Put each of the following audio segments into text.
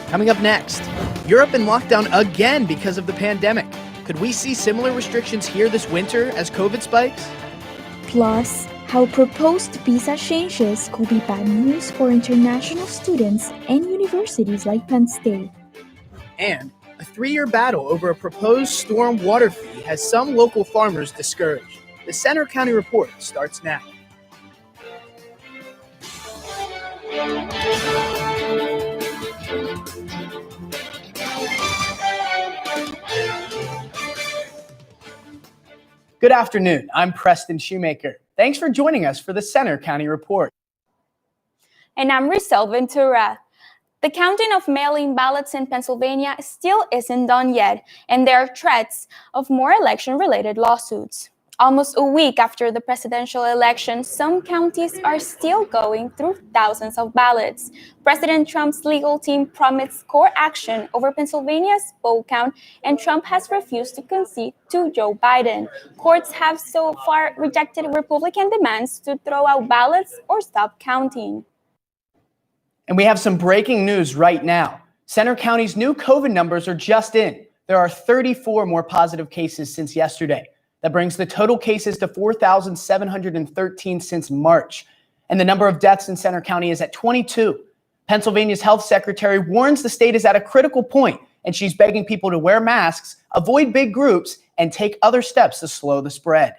Coming up next, Europe in lockdown again because of the pandemic. Could we see similar restrictions here this winter as COVID spikes? Plus, how proposed visa changes could be bad news for international students and universities like Penn State. And a 3-year battle over a proposed storm water fee has some local farmers discouraged. The Center County Report starts now. Good afternoon. I'm Preston Shoemaker. Thanks for joining us for the Center County Report. And I'm Rizal Ventura. The counting of mail-in ballots in Pennsylvania still isn't done yet, and there are threats of more election-related lawsuits. Almost a week after the presidential election, some counties are still going through thousands of ballots. President Trump's legal team promised court action over Pennsylvania's vote count, and Trump has refused to concede to Joe Biden. Courts have so far rejected Republican demands to throw out ballots or stop counting. And we have some breaking news right now. Center County's new COVID numbers are just in. There are 34 more positive cases since yesterday. That brings the total cases to 4,713 since March. And the number of deaths in Center County is at 22. Pennsylvania's health secretary warns the state is at a critical point, and she's begging people to wear masks, avoid big groups, and take other steps to slow the spread.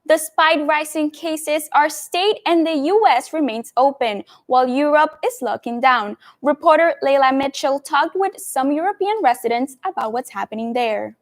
Despite rising cases, our state and the U.S. remains open, while Europe is locking down. Reporter Leila Mitchell talked with some European residents about what's happening there.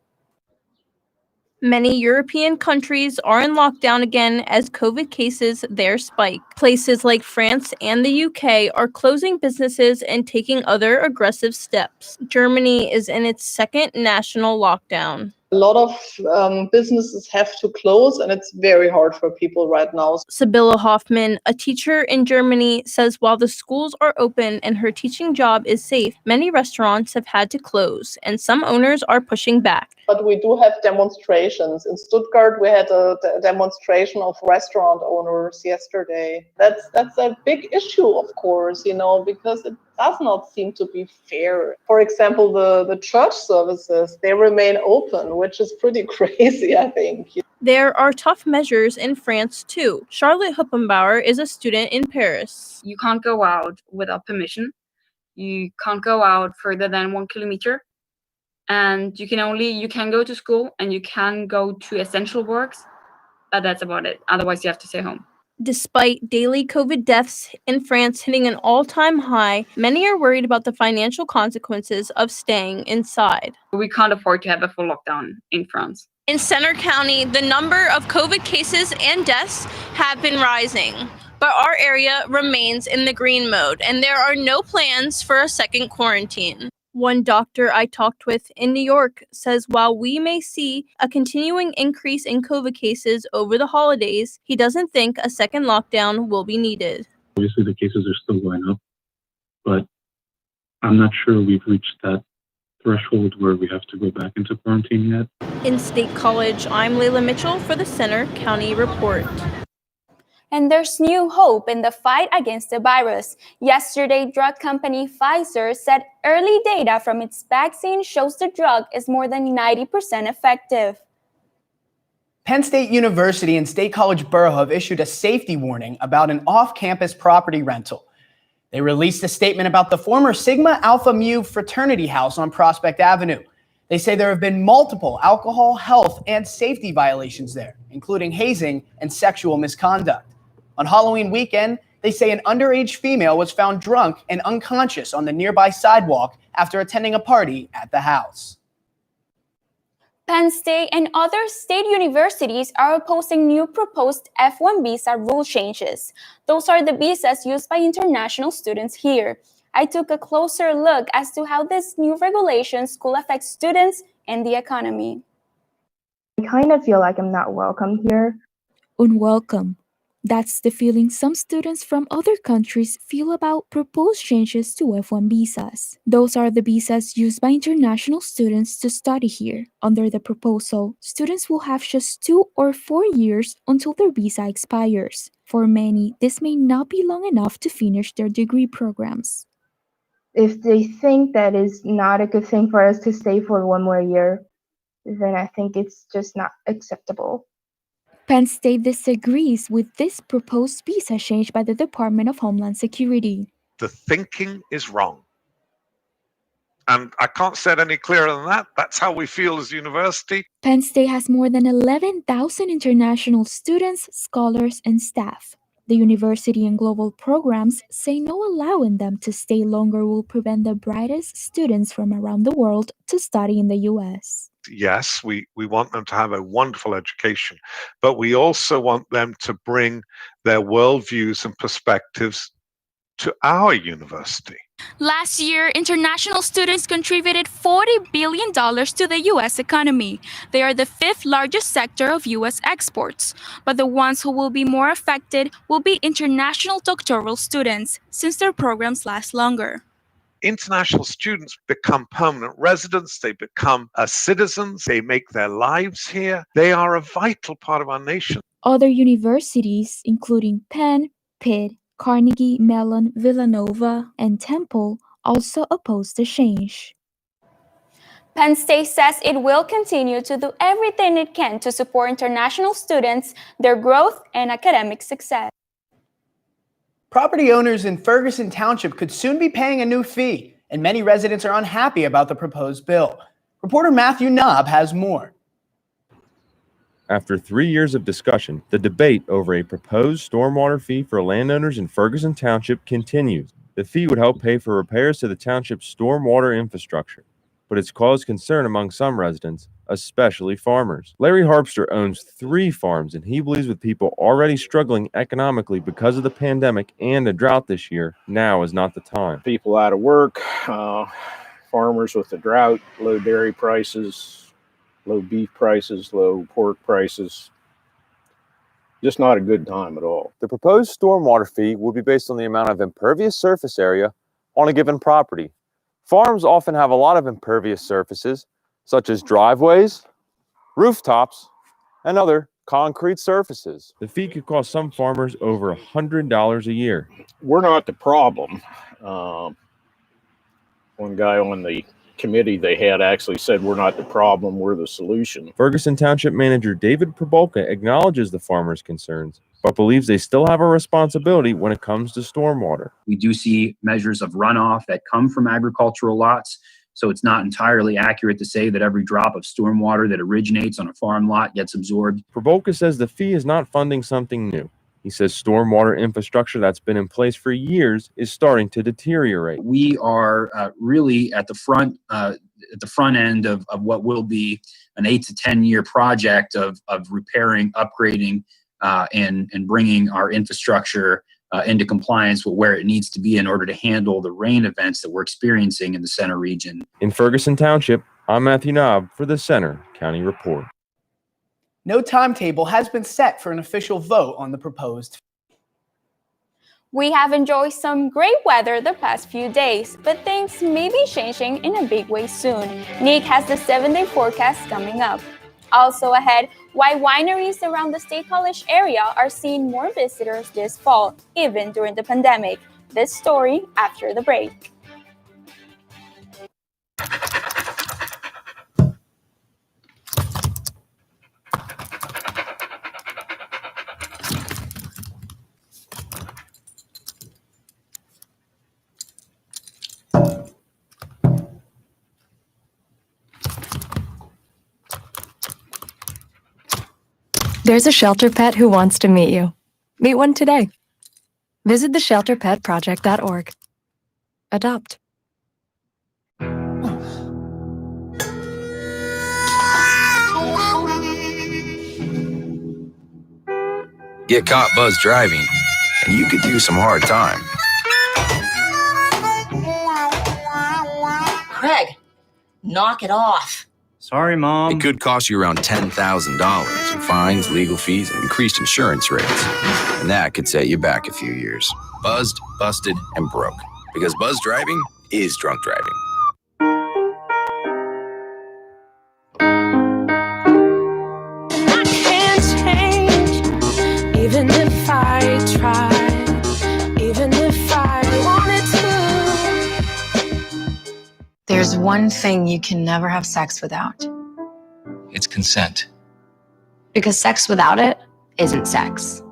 Many European countries are in lockdown again as COVID cases there spike. Places like France and the UK are closing businesses and taking other aggressive steps. Germany is in its second national lockdown. A lot of businesses have to close, and it's very hard for people right now. Sibylla Hoffman, a teacher in Germany, says while the schools are open and her teaching job is safe, many restaurants have had to close, and some owners are pushing back. But we do have demonstrations. In Stuttgart, we had a demonstration of restaurant owners yesterday. That's a big issue, of course, because it does not seem to be fair. For example, the church services, they remain open, which is pretty crazy, I think. There are tough measures in France, too. Charlotte Huppenbauer is a student in Paris. You can't go out without permission. You can't go out further than 1 kilometer. And you can go to school and you can go to essential works. That's about it. Otherwise, you have to stay home. Despite daily COVID deaths in France hitting an all-time high, many are worried about the financial consequences of staying inside. We can't afford to have a full lockdown in France. In Center County, the number of COVID cases and deaths have been rising, but our area remains in the green mode, and there are no plans for a second quarantine. One doctor I talked with in New York says while we may see a continuing increase in COVID cases over the holidays, he doesn't think a second lockdown will be needed. Obviously, the cases are still going up, but I'm not sure we've reached that threshold where we have to go back into quarantine yet. In State College, I'm Leila Mitchell for the Center County Report. And there's new hope in the fight against the virus. Yesterday, drug company Pfizer said early data from its vaccine shows the drug is more than 90% effective. Penn State University and State College Borough have issued a safety warning about an off-campus property rental. They released a statement about the former Sigma Alpha Mu fraternity house on Prospect Avenue. They say there have been multiple alcohol, health, and safety violations there, including hazing and sexual misconduct. On Halloween weekend, they say an underage female was found drunk and unconscious on the nearby sidewalk after attending a party at the house. Penn State and other state universities are opposing new proposed F1 visa rule changes. Those are the visas used by international students here. I took a closer look as to how these new regulations could affect students and the economy. I kind of feel like I'm not welcome here. Unwelcome. That's the feeling some students from other countries feel about proposed changes to F1 visas. Those are the visas used by international students to study here. Under the proposal, students will have just 2 or 4 years until their visa expires. For many, this may not be long enough to finish their degree programs. if they think that is not a good thing for us to stay for one more year, then I think it's just not acceptable. Penn State disagrees with this proposed visa change by the Department of Homeland Security. The thinking is wrong. And I can't say it any clearer than that. That's how we feel as a university. Penn State has more than 11,000 international students, scholars, and staff. The university and global programs say no allowing them to stay longer will prevent the brightest students from around the world to study in the U.S. Yes, we want them to have a wonderful education, but we also want them to bring their worldviews and perspectives to our university. Last year, international students contributed $40 billion to the U.S. economy. They are the fifth largest sector of U.S. exports. But the ones who will be more affected will be international doctoral students, since their programs last longer. International students become permanent residents, they become citizens, they make their lives here. They are a vital part of our nation. Other universities, including Penn, Pitt, Carnegie, Mellon, Villanova, and Temple, also oppose the change. Penn State says it will continue to do everything it can to support international students, their growth, and academic success. Property owners in Ferguson Township could soon be paying a new fee, and many residents are unhappy about the proposed bill. Reporter Matthew Knob has more. After 3 years of discussion, the debate over a proposed stormwater fee for landowners in Ferguson Township continues. The fee would help pay for repairs to the township's stormwater infrastructure, but it's caused concern among some residents, especially farmers. Larry Harpster owns 3 farms, and he believes with people already struggling economically because of the pandemic and a drought this year, now is not the time. People out of work, farmers with the drought, low dairy prices, low beef prices, low pork prices. Just not a good time at all. The proposed stormwater fee will be based on the amount of impervious surface area on a given property. Farms often have a lot of impervious surfaces, such as driveways, rooftops, and other concrete surfaces. The fee could cost some farmers over $100 a year. We're not the problem. One guy on the committee they had actually said we're not the problem, we're the solution. Ferguson Township Manager David Probolka acknowledges the farmers' concerns, but believes they still have a responsibility when it comes to stormwater. We do see measures of runoff that come from agricultural lots, so it's not entirely accurate to say that every drop of stormwater that originates on a farm lot gets absorbed. Probolka says the fee is not funding something new. He says stormwater infrastructure that's been in place for years is starting to deteriorate. We are really at the front end of what will be an 8 to 10 year project of repairing, upgrading, and bringing our infrastructure into compliance with where it needs to be in order to handle the rain events that we're experiencing in the center region. In Ferguson Township, I'm Matthew Knob for the Center County Report. No timetable has been set for an official vote on the proposed. We have enjoyed some great weather the past few days, but things may be changing in a big way soon. Nick has the 7-day forecast coming up. Also ahead, why wineries around the State College area are seeing more visitors this fall, even during the pandemic. This story after the break. There's a shelter pet who wants to meet you. Meet one today. Visit theshelterpetproject.org. Adopt. Get caught buzz driving, and you could do some hard time. Craig, knock it off. Sorry, Mom. It could cost you around $10,000 in fines, legal fees, and increased insurance rates. And that could set you back a few years. Buzzed, busted, and broke. Because buzz driving is drunk driving. I can't change, even if I tried, even if I wanted to. one thing you can never have sex without. It's consent. Because sex without it isn't sex.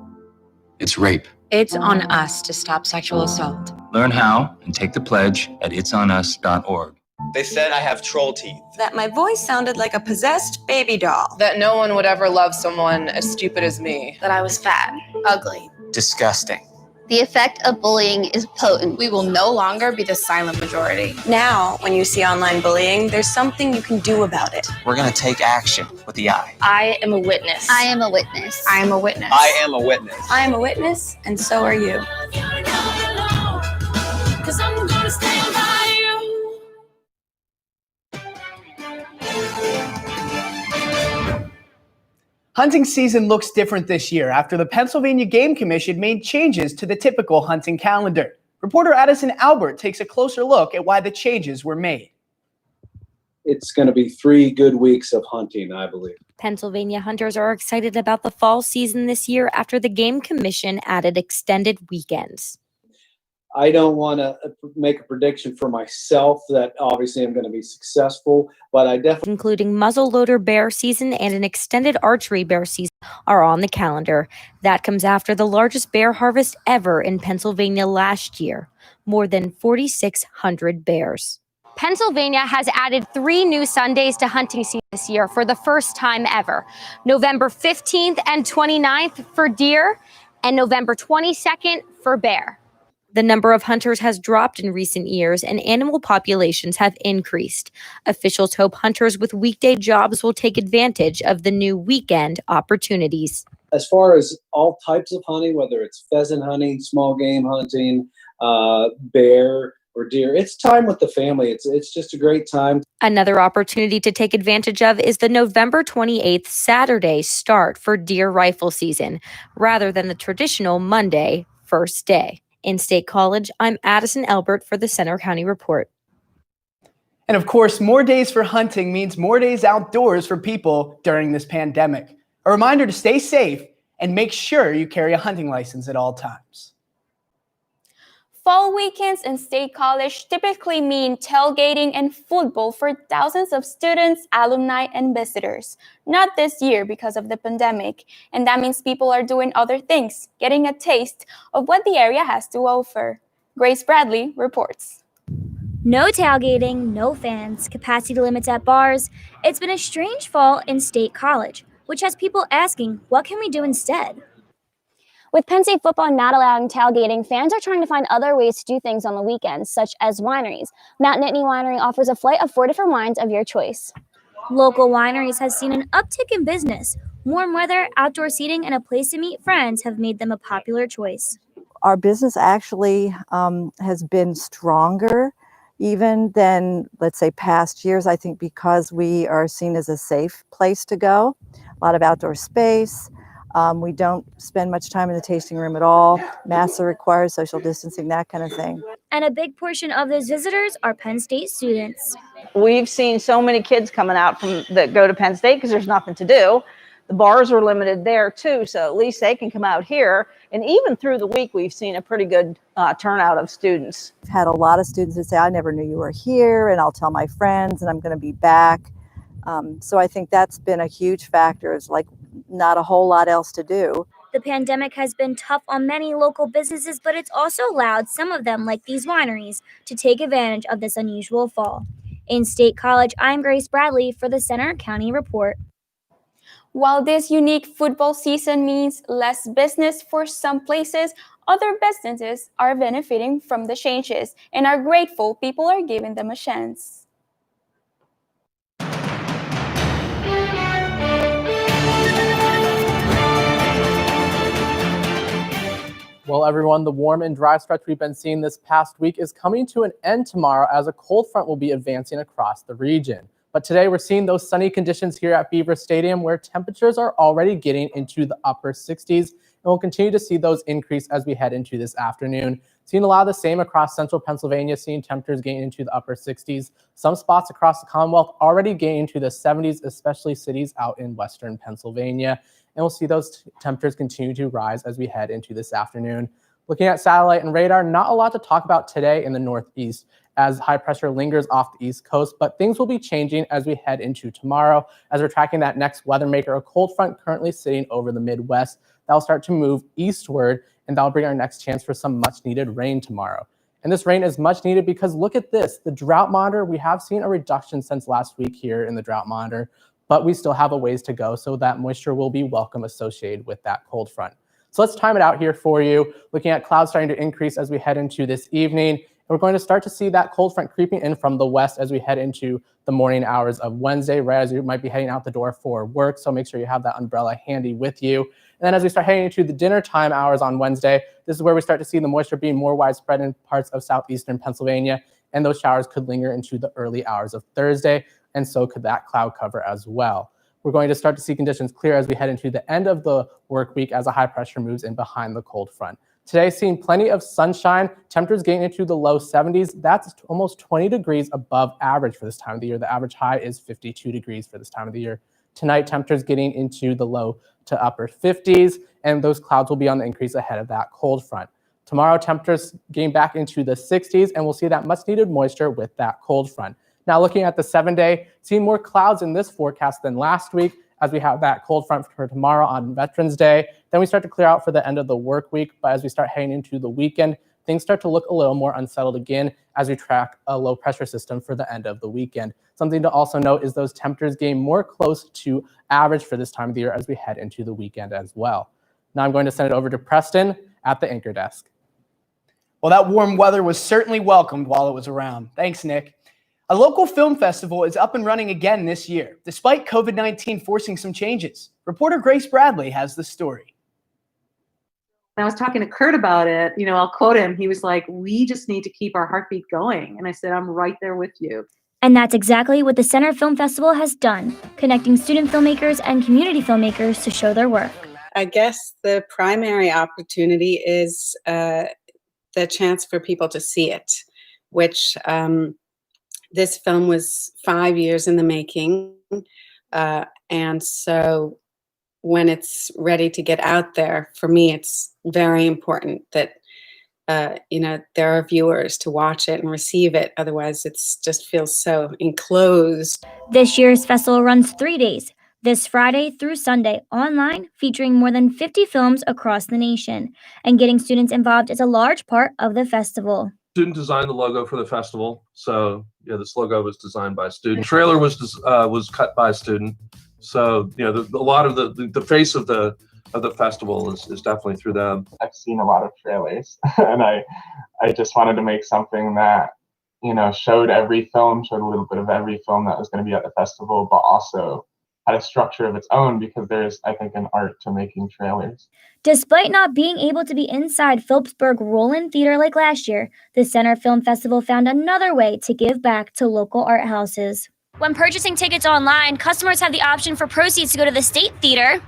It's rape. It's on us to stop sexual assault. Learn how and take the pledge at itsonus.org. They said I have troll teeth. That my voice sounded like a possessed baby doll. That no one would ever love someone as stupid as me. That I was fat, ugly. Disgusting. The effect of bullying is potent. We will no longer be the silent majority. Now, when you see online bullying, there's something you can do about it. We're going to take action with the I. I am a witness. I am a witness. I am a witness. I am a witness. I am a witness, and so are you. Hunting season looks different this year after the Pennsylvania Game Commission made changes to the typical hunting calendar. Reporter Addison Albert takes a closer look at why the changes were made. It's going to be 3 good weeks of hunting, I believe. Pennsylvania hunters are excited about the fall season this year after the Game Commission added extended weekends. I don't want to make a prediction for myself that obviously I'm going to be successful, but I definitely... Including muzzleloader bear season and an extended archery bear season are on the calendar. That comes after the largest bear harvest ever in Pennsylvania last year, more than 4,600 bears. Pennsylvania has added 3 new Sundays to hunting season this year for the first time ever. November 15th and 29th for deer and November 22nd for bear. The number of hunters has dropped in recent years and animal populations have increased. Officials hope hunters with weekday jobs will take advantage of the new weekend opportunities. As far as all types of hunting, whether it's pheasant hunting, small game hunting, bear or deer, it's time with the family. It's just a great time. Another opportunity to take advantage of is the November 28th Saturday start for deer rifle season, rather than the traditional Monday first day. In State College, I'm Addison Albert for the Center County Report. And of course, more days for hunting means more days outdoors for people during this pandemic. A reminder to stay safe and make sure you carry a hunting license at all times. Fall weekends in State College typically mean tailgating and football for thousands of students, alumni, and visitors. Not this year because of the pandemic, and that means people are doing other things, getting a taste of what the area has to offer. Grace Bradley reports. No tailgating, no fans, capacity limits at bars. It's been a strange fall in State College, which has people asking, what can we do instead? With Penn State football not allowing tailgating, fans are trying to find other ways to do things on the weekends, such as wineries. Mount Nittany Winery offers a flight of 4 different wines of your choice. Local wineries have seen an uptick in business. Warm weather, outdoor seating, and a place to meet friends have made them a popular choice. Our business actually has been stronger even than, let's say, past years, I think, because we are seen as a safe place to go. A lot of outdoor space. We don't spend much time in the tasting room at all. Masks are required, social distancing, that kind of thing. And a big portion of those visitors are Penn State students. We've seen so many kids coming out that go to Penn State because there's nothing to do. The bars are limited there too, so at least they can come out here. And even through the week, we've seen a pretty good turnout of students. I've had a lot of students who say, I never knew you were here, and I'll tell my friends, and I'm going to be back. So I think that's been a huge factor. It's like not a whole lot else to do. The pandemic has been tough on many local businesses, but it's also allowed some of them, like these wineries, to take advantage of this unusual fall. In State College, I'm Grace Bradley for the Center County Report. While this unique football season means less business for some places, other businesses are benefiting from the changes and are grateful people are giving them a chance. Well, everyone, the warm and dry stretch we've been seeing this past week is coming to an end tomorrow as a cold front will be advancing across the region. But today we're seeing those sunny conditions here at Beaver Stadium where temperatures are already getting into the upper 60s, and we'll continue to see those increase as we head into this afternoon. Seeing a lot of the same across central Pennsylvania, seeing temperatures getting into the upper 60s. Some spots across the Commonwealth already getting into the 70s, especially cities out in western Pennsylvania. And we'll see those temperatures continue to rise as we head into this afternoon. Looking at satellite and radar, not a lot to talk about today in the Northeast, as high pressure lingers off the East Coast, but things will be changing as we head into tomorrow. As we're tracking that next weather maker, a cold front currently sitting over the Midwest, that'll start to move eastward, and that'll bring our next chance for some much needed rain tomorrow. And this rain is much needed because look at this, the drought monitor, we have seen a reduction since last week here in the drought monitor, but we still have a ways to go, so that moisture will be welcome associated with that cold front. So let's time it out here for you, looking at clouds starting to increase as we head into this evening. And we're going to start to see that cold front creeping in from the west as we head into the morning hours of Wednesday, right as you might be heading out the door for work. So make sure you have that umbrella handy with you. And then as we start heading into the dinner time hours on Wednesday, this is where we start to see the moisture being more widespread in parts of southeastern Pennsylvania. And those showers could linger into the early hours of Thursday. And so could that cloud cover as well. We're going to start to see conditions clear as we head into the end of the work week as a high pressure moves in behind the cold front. Today, seeing plenty of sunshine, temperatures getting into the low 70s. That's almost 20 degrees above average for this time of the year. The average high is 52 degrees for this time of the year. Tonight, temperatures getting into the low to upper 50s, and those clouds will be on the increase ahead of that cold front. Tomorrow, temperatures getting back into the 60s, and we'll see that much needed moisture with that cold front. Now looking at the 7-day, seeing more clouds in this forecast than last week as we have that cold front for tomorrow on Veterans Day. Then we start to clear out for the end of the work week, but as we start heading into the weekend, things start to look a little more unsettled again as we track a low pressure system for the end of the weekend. Something to also note is those temperatures getting more close to average for this time of the year as we head into the weekend as well. Now I'm going to send it over to Preston at the anchor desk. Well, that warm weather was certainly welcomed while it was around. Thanks, Nick. A local film festival is up and running again this year, despite COVID-19 forcing some changes. Reporter Grace Bradley has the story. I was talking to Kurt about it. You know, I'll quote him. He was like, "We just need to keep our heartbeat going." And I said, "I'm right there with you." And that's exactly what the Center Film Festival has done, connecting student filmmakers and community filmmakers to show their work. I guess the primary opportunity is the chance for people to see it, which this film was 5 years in the making. And so when it's ready to get out there, for me, it's very important that, there are viewers to watch it and receive it. Otherwise, it's just feels so enclosed. This year's festival runs 3 days, this Friday through Sunday, online, featuring more than 50 films across the nation. And getting students involved is a large part of the festival. Student designed the logo for the festival, so yeah, this logo was designed by a student. Trailer was cut by a student, so a lot of the face of the festival is definitely through them. I've seen a lot of trailers, and I just wanted to make something that showed every film, showed a little bit of every film that was going to be at the festival, but also had a structure of its own because there's, I think, an art to making trailers. Despite not being able to be inside Phillipsburg Roland Theater like last year, the Center Film Festival found another way to give back to local art houses. When purchasing tickets online, customers have the option for proceeds to go to the State Theater,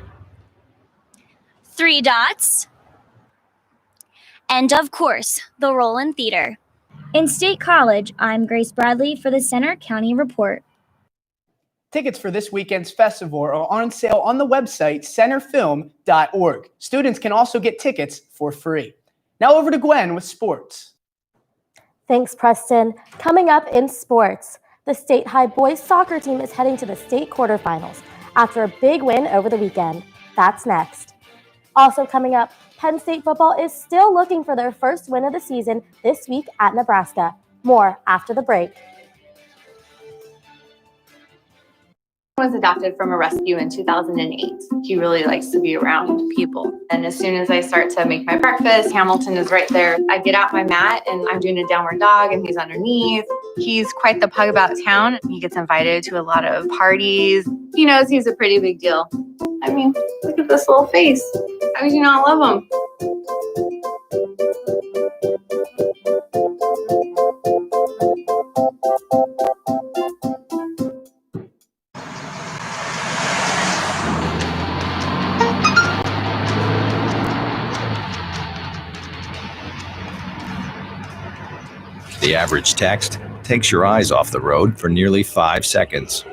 3 Dots, and of course, the Roland Theater. In State College, I'm Grace Bradley for the Center County Report. Tickets for this weekend's festival are on sale on the website centerfilm.org. Students can also get tickets for free. Now over to Gwen with sports. Thanks, Preston. Coming up in sports, the State High boys soccer team is heading to the state quarterfinals after a big win over the weekend. That's next. Also coming up, Penn State football is still looking for their first win of the season this week at Nebraska. More after the break. Was adopted from a rescue in 2008. He really likes to be around people. And as soon as I start to make my breakfast, Hamilton is right there. I get out my mat and I'm doing a downward dog and he's underneath. He's quite the pug about town. He gets invited to a lot of parties. He knows he's a pretty big deal. I mean, look at this little face. How would you not love him? The average text takes your eyes off the road for nearly 5 seconds.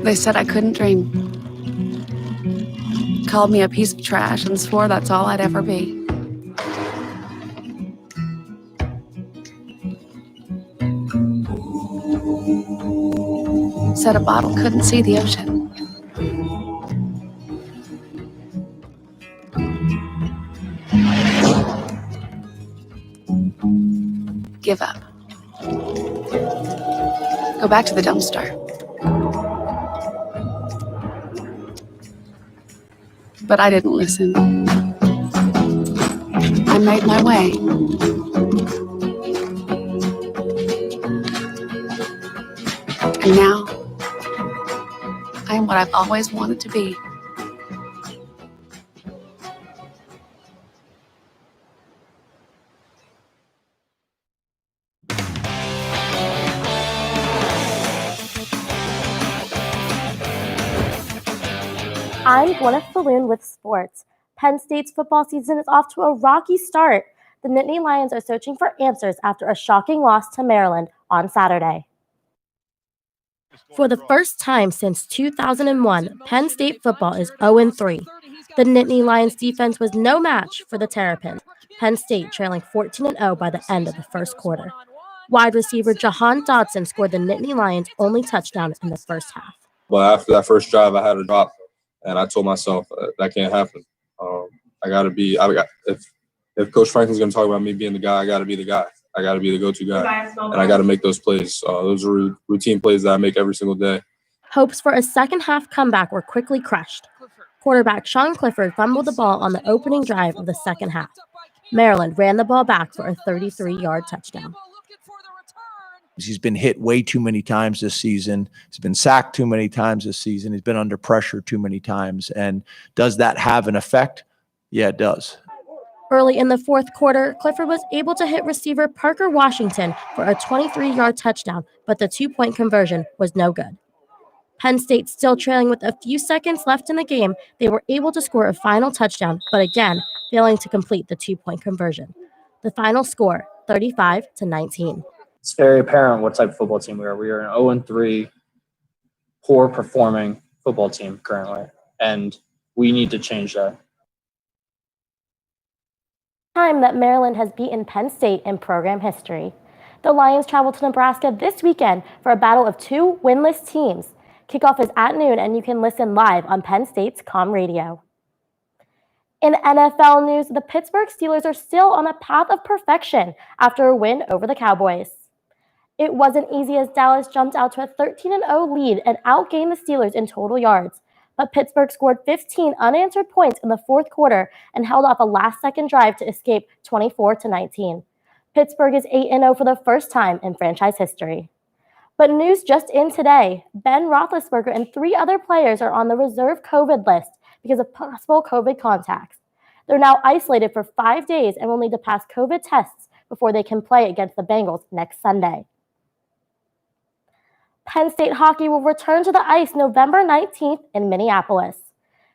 They said I couldn't dream. Called me a piece of trash and swore that's all I'd ever be. Said a bottle couldn't see the ocean. Give up. Go back to the dumpster. But I didn't listen. I made my way. And now, I am what I've always wanted to be. I'm Gwyneth Balloon with sports. Penn State's football season is off to a rocky start. The Nittany Lions are searching for answers after a shocking loss to Maryland on Saturday. For the first time since 2001, Penn State football is 0-3. The Nittany Lions defense was no match for the Terrapins, Penn State trailing 14-0 by the end of the first quarter. Wide receiver Jahan Dodson scored the Nittany Lions' only touchdown in the first half. But after that first drive, I had a drop, and I told myself that can't happen. If Coach Franklin's going to talk about me being the guy, I got to be the guy. I got to be the go-to guy, and I got to make those plays. Those are routine plays that I make every single day. Hopes for a second-half comeback were quickly crushed. Quarterback Sean Clifford fumbled the ball on the opening drive of the second half. Maryland ran the ball back for a 33-yard touchdown. He's been hit way too many times this season. He's been sacked too many times this season. He's been under pressure too many times. And does that have an effect? Yeah, it does. Early in the fourth quarter, Clifford was able to hit receiver Parker Washington for a 23-yard touchdown, but the two-point conversion was no good. Penn State still trailing with a few seconds left in the game. They were able to score a final touchdown, but again, failing to complete the two-point conversion. The final score, 35-19. It's very apparent what type of football team we are. We are an 0-3, poor performing football team currently, and we need to change that. Time that Maryland has beaten Penn State in program history. The Lions travel to Nebraska this weekend for a battle of two winless teams. Kickoff is at noon, and you can listen live on Penn State's Com Radio. In NFL news, the Pittsburgh Steelers are still on a path of perfection after a win over the Cowboys. It wasn't easy as Dallas jumped out to a 13-0 lead and outgained the Steelers in total yards. But Pittsburgh scored 15 unanswered points in the fourth quarter and held off a last-second drive to escape 24-19. Pittsburgh is 8-0 for the first time in franchise history. But news just in today, Ben Roethlisberger and 3 other players are on the reserve COVID list because of possible COVID contacts. They're now isolated for 5 days and will need to pass COVID tests before they can play against the Bengals next Sunday. Penn State hockey will return to the ice November 19th in Minneapolis.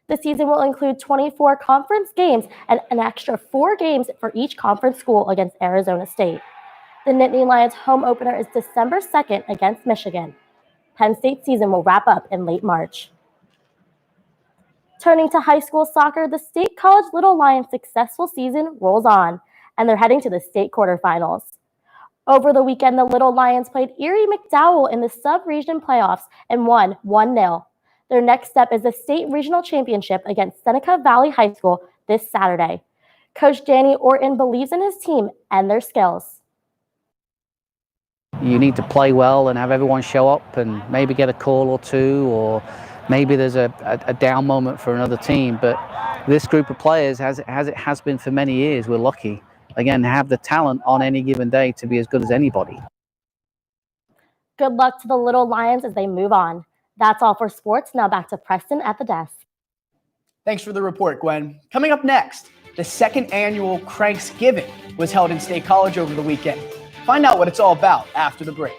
The season will include 24 conference games and an extra 4 games for each conference school against Arizona State. The Nittany Lions home opener is December 2nd against Michigan. Penn State season will wrap up in late March. Turning to high school soccer, the State College Little Lions' successful season rolls on, and they're heading to the state quarterfinals. Over the weekend, the Little Lions played Erie McDowell in the sub-region playoffs and won 1-0. Their next step is the state regional championship against Seneca Valley High School this Saturday. Coach Danny Orton believes in his team and their skills. You need to play well and have everyone show up and maybe get a call or two, or maybe there's a down moment for another team. But this group of players, as it has been for many years, we're lucky. Again, have the talent on any given day to be as good as anybody. Good luck to the Little Lions as they move on. That's all for sports. Now back to Preston at the desk. Thanks for the report, Gwen. Coming up next, the second annual Cranksgiving was held in State College over the weekend. Find out what it's all about after the break.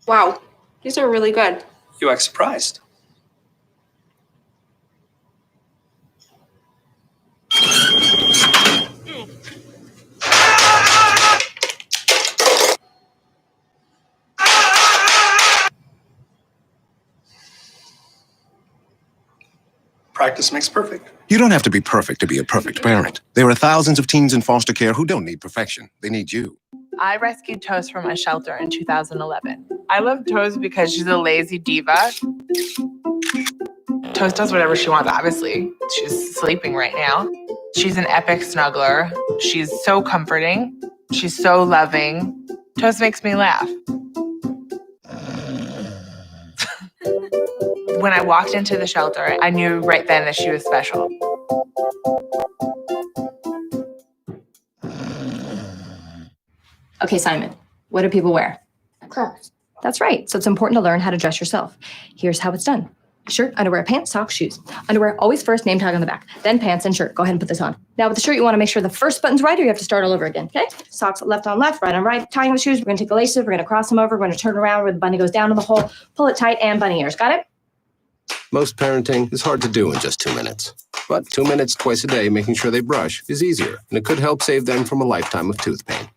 Wow, these are really good. You act surprised. Practice makes perfect. You don't have to be perfect to be a perfect parent. There are thousands of teens in foster care who don't need perfection. They need you. I rescued Toast from a shelter in 2011. I love Toast because she's a lazy diva. Toast does whatever she wants, obviously. She's sleeping right now. She's an epic snuggler. She's so comforting. She's so loving. Toast makes me laugh. When I walked into the shelter, I knew right then that she was special. Okay, Simon, what do people wear? Clothes. That's right. So it's important to learn how to dress yourself. Here's how it's done. Shirt, underwear, pants, socks, shoes. Underwear, always first, name tag on the back. Then pants and shirt. Go ahead and put this on. Now with the shirt, you want to make sure the first button's right or you have to start all over again, okay? Socks left on left, right on right. Tying the shoes, we're going to take the laces, we're going to cross them over, we're going to turn around where the bunny goes down in the hole, pull it tight, and bunny ears. Got it? Most parenting is hard to do in just 2 minutes. But 2 minutes twice a day making sure they brush is easier, and it could help save them from a lifetime of tooth pain.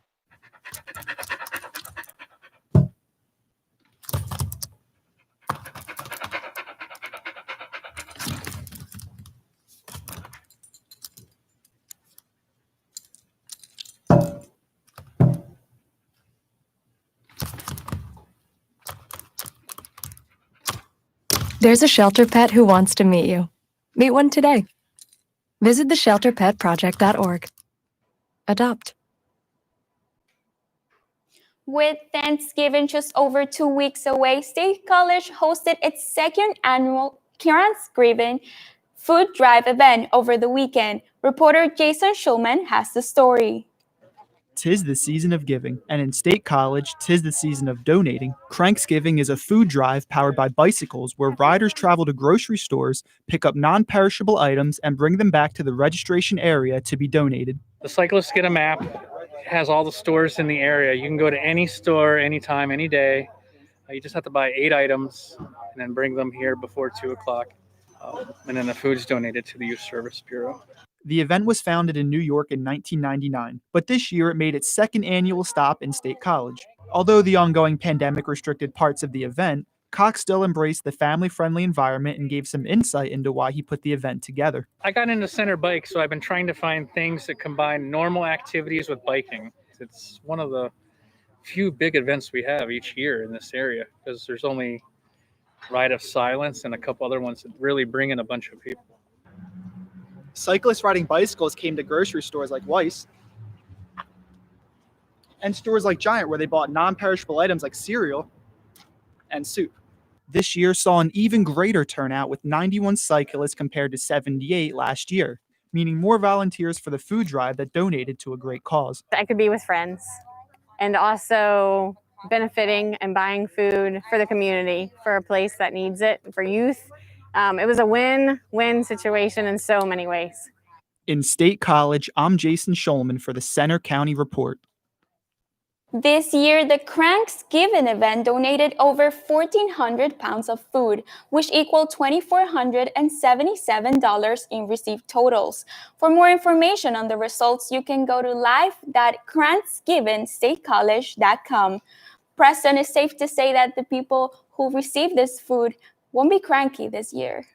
There's a shelter pet who wants to meet you. Meet one today. Visit theshelterpetproject.org. Adopt. With Thanksgiving just over 2 weeks away, State College hosted its second annual Thanksgiving food drive event over the weekend. Reporter Jason Schulman has the story. 'Tis the season of giving, and in State College, 'tis the season of donating. Cranksgiving is a food drive powered by bicycles where riders travel to grocery stores, pick up non-perishable items, and bring them back to the registration area to be donated. The cyclists get a map. It has all the stores in the area. You can go to any store, anytime, any day. You just have to buy 8 items and then bring them here before 2 o'clock. And then the food's donated to the Youth Service Bureau. The event was founded in New York in 1999, but this year it made its second annual stop in State College. Although the ongoing pandemic restricted parts of the event, Cox still embraced the family-friendly environment and gave some insight into why he put the event together. I got into center bike, so I've been trying to find things that combine normal activities with biking. It's one of the few big events we have each year in this area because there's only Ride of Silence and a couple other ones that really bring in a bunch of people. Cyclists riding bicycles came to grocery stores like Weis and stores like Giant where they bought non-perishable items like cereal and soup. This year saw an even greater turnout with 91 cyclists compared to 78 last year, meaning more volunteers for the food drive that donated to a great cause. I could be with friends and also benefiting and buying food for the community, for a place that needs it, for youth. It was a win-win situation in so many ways. In State College, I'm Jason Schulman for the Center County Report. This year, the Cranksgiving event donated over 1,400 pounds of food, which equaled $2,477 in received totals. For more information on the results, you can go to live.cranksgivingstatecollege.com. Preston, it's safe to say that the people who receive this food won't be cranky this year.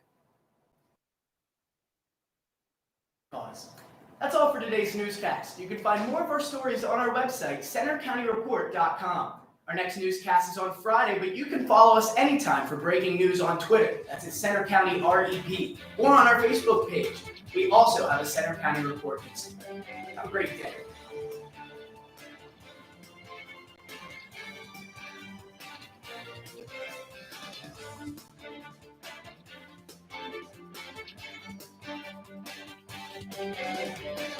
That's all for today's newscast. You can find more of our stories on our website, centercountyreport.com. Our next newscast is on Friday, but you can follow us anytime for breaking news on Twitter. That's at Center County REP, or on our Facebook page. We also have a Center County Report Instagram. Have a great day. Thank you.